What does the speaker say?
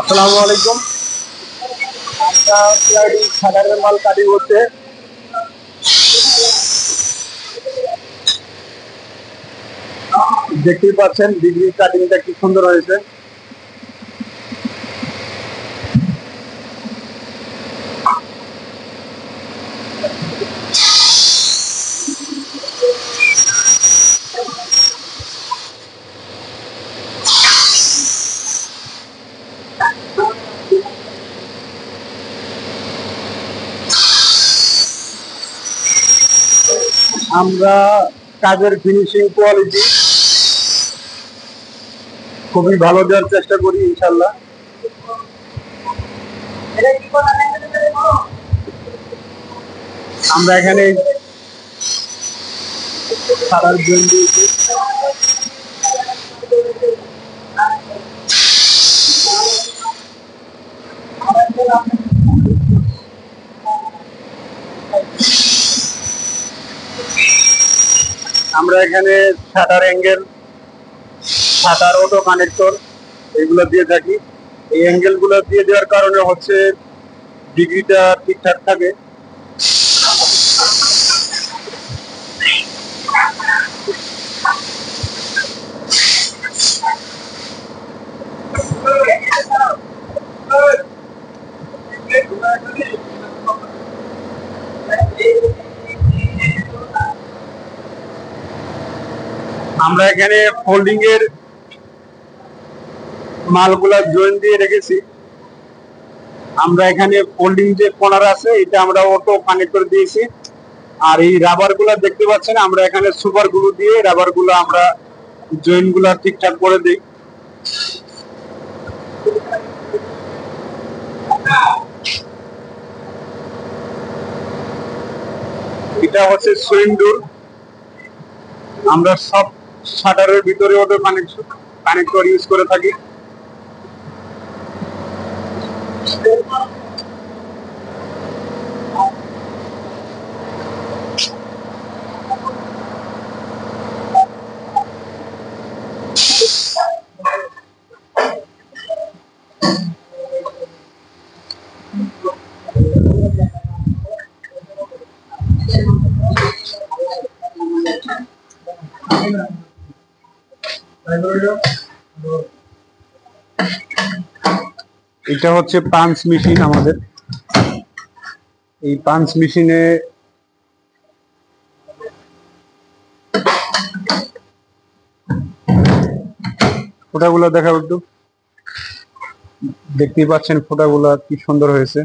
আসসালামু আলাইকুম। আমরা প্রায় সাধারণ মাল কাটি করতে দেখতেই পাচ্ছেন ডিগ্রি কাটিংটা কি সুন্দর হয়েছে। আমরা কাজের ফিনিশিং কোয়ালিটি খুবই ভালো দেওয়ার চেষ্টা করি ইনশাল্লাহ। আমরা এখানে সারার জন্য দিয়েছি। আমরা এখানে shutter angle, shutter auto connector এগুলো দিয়ে থাকি। এই অ্যাঙ্গেল গুলো দিয়ে দেওয়ার কারণে হচ্ছে ডিগ্রিটা ঠিকঠাক থাকে। আমরা এখানে ফোল্ডিং এর মালগুলা জয়েন দিয়ে রেখেছি। আমরা এখানে ফোল্ডিং যে কর্নার আছে এটা আমরা অটো কানেক্ট করে দিয়েছি। আর এই রাবার গুলা দেখতে পাচ্ছেন, আমরা এখানে সুপার গ্লু দিয়ে রাবার গুলো আমরা জয়েন্ট গুলা ঠিকঠাক করে দিই। এটা হচ্ছে সুইং ডোর। আমরা সব শাটারের ভিতরে অটো কানেক্টর ইউজ করে থাকি। এটা হচ্ছে পাঞ্চ মেশিন আমাদের। এই পাঞ্চ মেশিনে ফোঁটাগুলো দেখাবো একটু। দেখতেই পাচ্ছেন ফোঁটাগুলো কি সুন্দর হয়েছে।